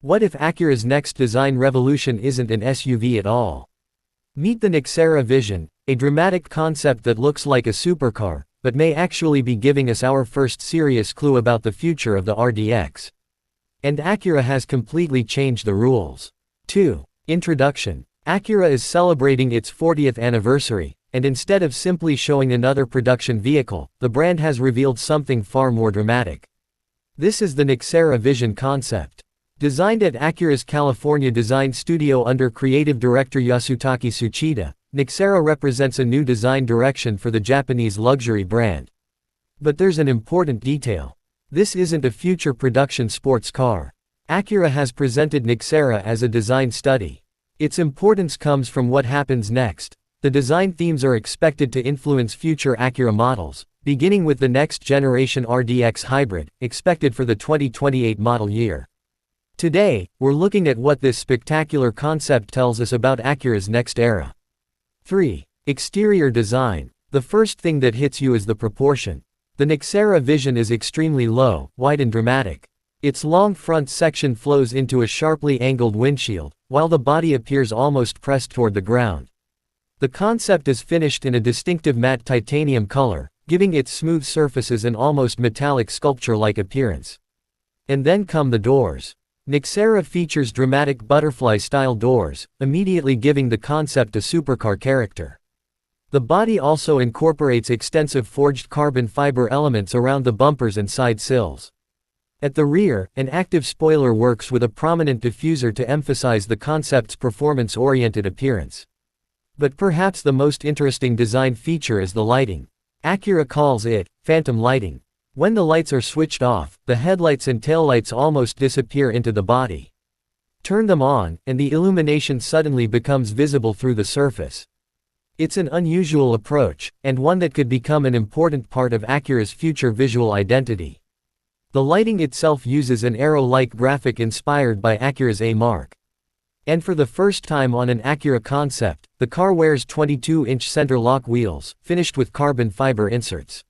What if Acura's next design revolution isn't an SUV at all? Meet the NEXERA Vision, a dramatic concept that looks like a supercar, but may actually be giving us our first serious clue about the future of the RDX. And Acura has completely changed the rules. 2. Introduction. Acura is celebrating its 40th anniversary, and instead of simply showing another production vehicle, the brand has revealed something far more dramatic. This is the NEXERA Vision Concept. Designed at Acura's California design studio under creative director Yasutaka Tsuchida, NEXERA represents a new design direction for the Japanese luxury brand. But there's an important detail. This isn't a future production sports car. Acura has presented NEXERA as a design study. Its importance comes from what happens next. The design themes are expected to influence future Acura models, beginning with the next generation RDX Hybrid, expected for the 2028 model year. Today, we're looking at what this spectacular concept tells us about Acura's next era. 3. Exterior design. The first thing that hits you is the proportion. The NEXERA Vision is extremely low, wide and dramatic. Its long front section flows into a sharply angled windshield, while the body appears almost pressed toward the ground. The concept is finished in a distinctive matte titanium color, giving its smooth surfaces an almost metallic sculpture-like appearance. And then come the doors. NEXERA features dramatic butterfly-style doors, immediately giving the concept a supercar character. The body also incorporates extensive forged carbon fiber elements around the bumpers and side sills. At the rear, an active spoiler works with a prominent diffuser to emphasize the concept's performance-oriented appearance. But perhaps the most interesting design feature is the lighting. Acura calls it phantom lighting. When the lights are switched off, the headlights and taillights almost disappear into the body. Turn them on, and the illumination suddenly becomes visible through the surface. It's an unusual approach, and one that could become an important part of Acura's future visual identity. The lighting itself uses an arrow-like graphic inspired by Acura's A mark. And for the first time on an Acura concept, the car wears 22-inch center-lock wheels, finished with carbon fiber inserts.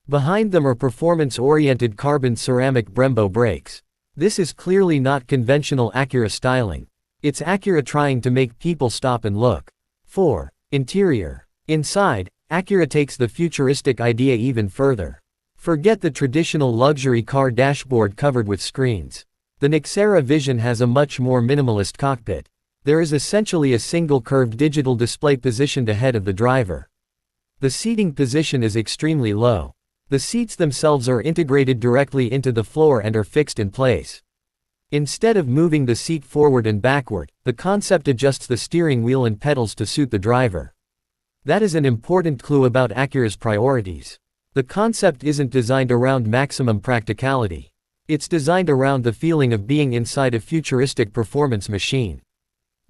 Behind them are performance-oriented carbon ceramic Brembo brakes. This is clearly not conventional Acura styling. It's Acura trying to make people stop and look. 4. Interior. Inside, Acura takes the futuristic idea even further. Forget the traditional luxury car dashboard covered with screens. The NEXERA Vision has a much more minimalist cockpit. There is essentially a single curved digital display positioned ahead of the driver. The seating position is extremely low. The seats themselves are integrated directly into the floor and are fixed in place. Instead of moving the seat forward and backward, the concept adjusts the steering wheel and pedals to suit the driver. That is an important clue about Acura's priorities. The concept isn't designed around maximum practicality. It's designed around the feeling of being inside a futuristic performance machine.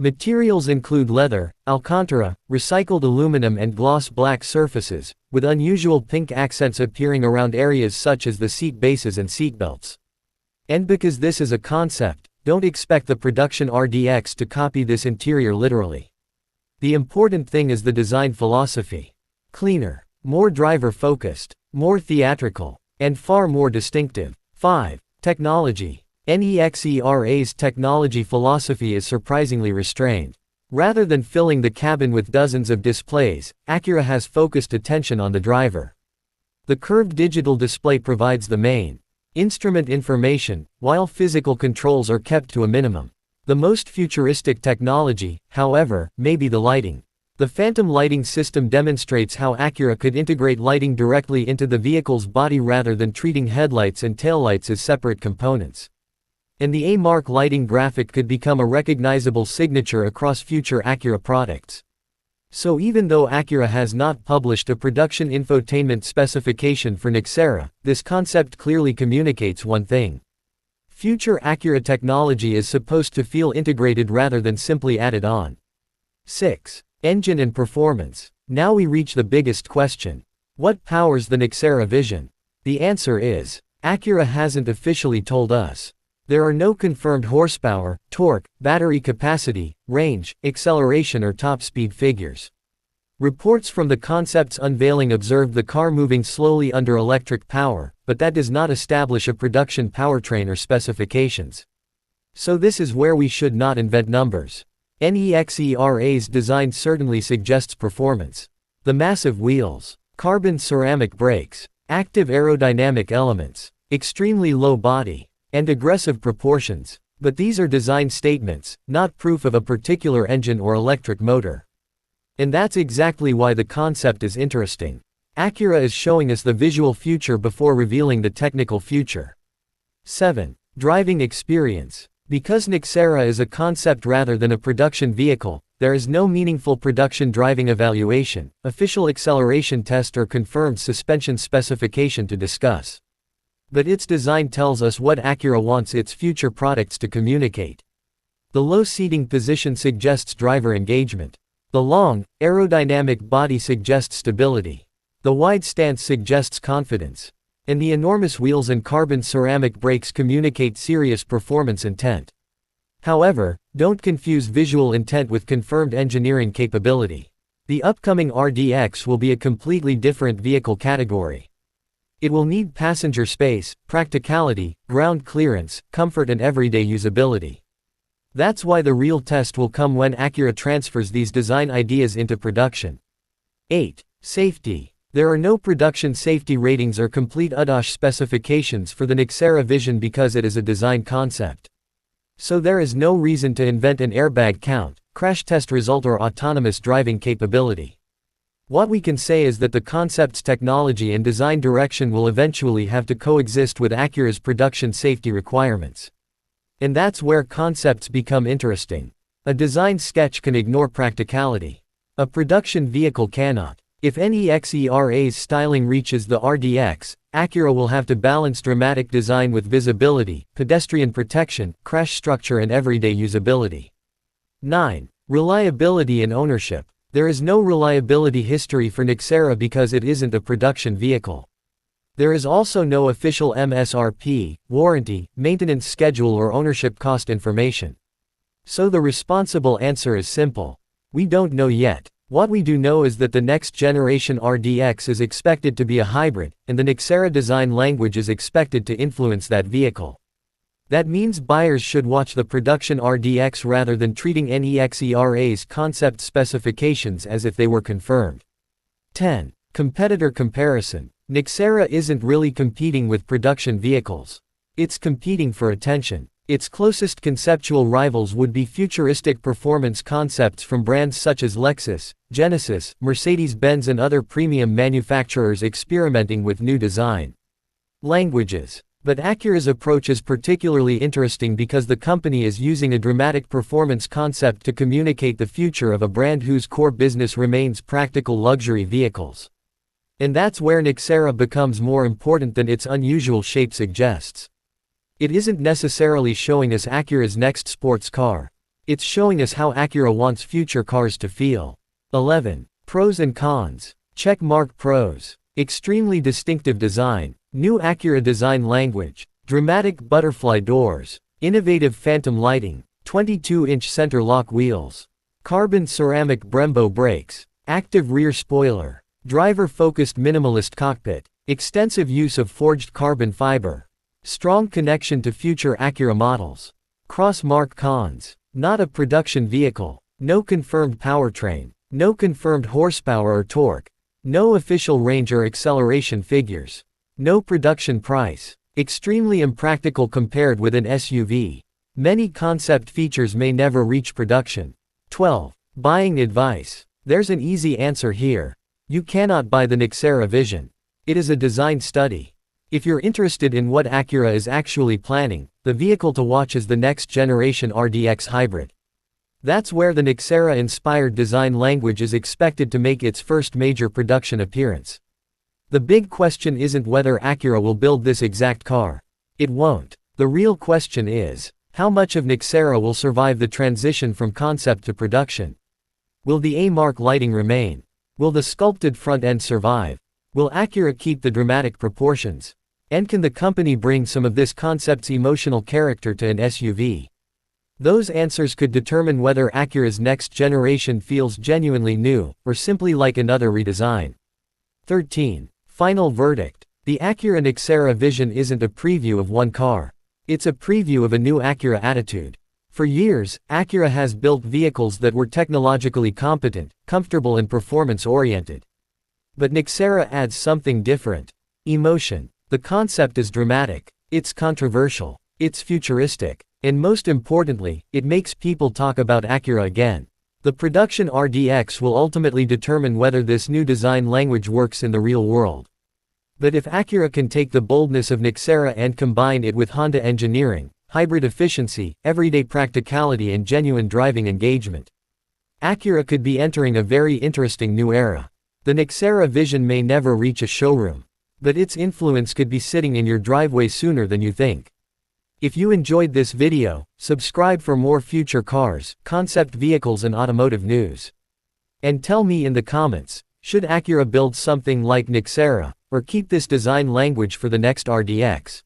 Materials include leather, alcantara, recycled aluminum and gloss black surfaces, with unusual pink accents appearing around areas such as the seat bases and seatbelts. And because this is a concept, don't expect the production RDX to copy this interior literally. The important thing is the design philosophy. Cleaner, more driver-focused, more theatrical, and far more distinctive. 5. Technology. NEXERA's technology philosophy is surprisingly restrained. Rather than filling the cabin with dozens of displays, Acura has focused attention on the driver. The curved digital display provides the main instrument information, while physical controls are kept to a minimum. The most futuristic technology, however, may be the lighting. The phantom lighting system demonstrates how Acura could integrate lighting directly into the vehicle's body rather than treating headlights and taillights as separate components. And the A mark lighting graphic could become a recognizable signature across future Acura products. So even though Acura has not published a production infotainment specification for NEXERA, this concept clearly communicates one thing. Future Acura technology is supposed to feel integrated rather than simply added on. 6. Engine and performance. Now we reach the biggest question. What powers the NEXERA Vision? The answer is, Acura hasn't officially told us. There are no confirmed horsepower, torque, battery capacity, range, acceleration or top speed figures. Reports from the concept's unveiling observed the car moving slowly under electric power, but that does not establish a production powertrain or specifications. So this is where we should not invent numbers. NEXERA's design certainly suggests performance. The massive wheels, carbon ceramic brakes, active aerodynamic elements, extremely low body, and aggressive proportions. But these are design statements, not proof of a particular engine or electric motor. And that's exactly why the concept is interesting. Acura is showing us the visual future before revealing the technical future. 7. Driving experience. Because NEXERA is a concept rather than a production vehicle, there is no meaningful production driving evaluation, official acceleration test or confirmed suspension specification to discuss. But its design tells us what Acura wants its future products to communicate. The low seating position suggests driver engagement. The long, aerodynamic body suggests stability. The wide stance suggests confidence. And the enormous wheels and carbon ceramic brakes communicate serious performance intent. However, don't confuse visual intent with confirmed engineering capability. The upcoming RDX will be a completely different vehicle category. It will need passenger space, practicality, ground clearance, comfort and everyday usability. That's why the real test will come when Acura transfers these design ideas into production. 8. Safety. There are no production safety ratings or complete ADAS specifications for the NEXERA Vision because it is a design concept. So there is no reason to invent an airbag count, crash test result or autonomous driving capability. What we can say is that the concept's technology and design direction will eventually have to coexist with Acura's production safety requirements. And that's where concepts become interesting. A design sketch can ignore practicality. A production vehicle cannot. If NEXERA's styling reaches the RDX, Acura will have to balance dramatic design with visibility, pedestrian protection, crash structure and everyday usability. 9. Reliability and ownership. There is no reliability history for NEXERA because it isn't a production vehicle. There is also no official MSRP, warranty, maintenance schedule or ownership cost information. So the responsible answer is simple. We don't know yet. What we do know is that the next generation RDX is expected to be a hybrid, and the NEXERA design language is expected to influence that vehicle. That means buyers should watch the production RDX rather than treating NEXERA's concept specifications as if they were confirmed. 10. Competitor comparison. NEXERA isn't really competing with production vehicles. It's competing for attention. Its closest conceptual rivals would be futuristic performance concepts from brands such as Lexus, Genesis, Mercedes-Benz and other premium manufacturers experimenting with new design languages. But Acura's approach is particularly interesting because the company is using a dramatic performance concept to communicate the future of a brand whose core business remains practical luxury vehicles. And that's where NEXERA becomes more important than its unusual shape suggests. It isn't necessarily showing us Acura's next sports car. It's showing us how Acura wants future cars to feel. 11. Pros and cons. Check mark pros. Extremely distinctive design. New Acura design language. Dramatic butterfly doors. Innovative phantom lighting. 22-inch center lock wheels. Carbon ceramic Brembo brakes. Active rear spoiler. Driver-focused minimalist cockpit. Extensive use of forged carbon fiber. Strong connection to future Acura models. Cross-mark cons. Not a production vehicle. No confirmed powertrain. No confirmed horsepower or torque. No official range or acceleration figures. No production price. Extremely impractical compared with an SUV. Many concept features may never reach production. 12. Buying advice. There's an easy answer here. You cannot buy the NEXERA Vision. It is a design study. If you're interested in what Acura is actually planning, the vehicle to watch is the next generation RDX Hybrid. That's where the NEXERA-inspired design language is expected to make its first major production appearance. The big question isn't whether Acura will build this exact car. It won't. The real question is, how much of NEXERA will survive the transition from concept to production? Will the A-mark lighting remain? Will the sculpted front end survive? Will Acura keep the dramatic proportions? And can the company bring some of this concept's emotional character to an SUV? Those answers could determine whether Acura's next generation feels genuinely new, or simply like another redesign. 13. Final verdict. The Acura NEXERA Vision isn't a preview of one car. It's a preview of a new Acura attitude. For years, Acura has built vehicles that were technologically competent, comfortable and performance-oriented. But NEXERA adds something different. Emotion. The concept is dramatic. It's controversial. It's futuristic. And most importantly, it makes people talk about Acura again. The production RDX will ultimately determine whether this new design language works in the real world. But if Acura can take the boldness of NEXERA and combine it with Honda engineering, hybrid efficiency, everyday practicality and genuine driving engagement, Acura could be entering a very interesting new era. The NEXERA Vision may never reach a showroom, but its influence could be sitting in your driveway sooner than you think. If you enjoyed this video, subscribe for more future cars, concept vehicles and automotive news. And tell me in the comments, should Acura build something like NEXERA, or keep this design language for the next RDX?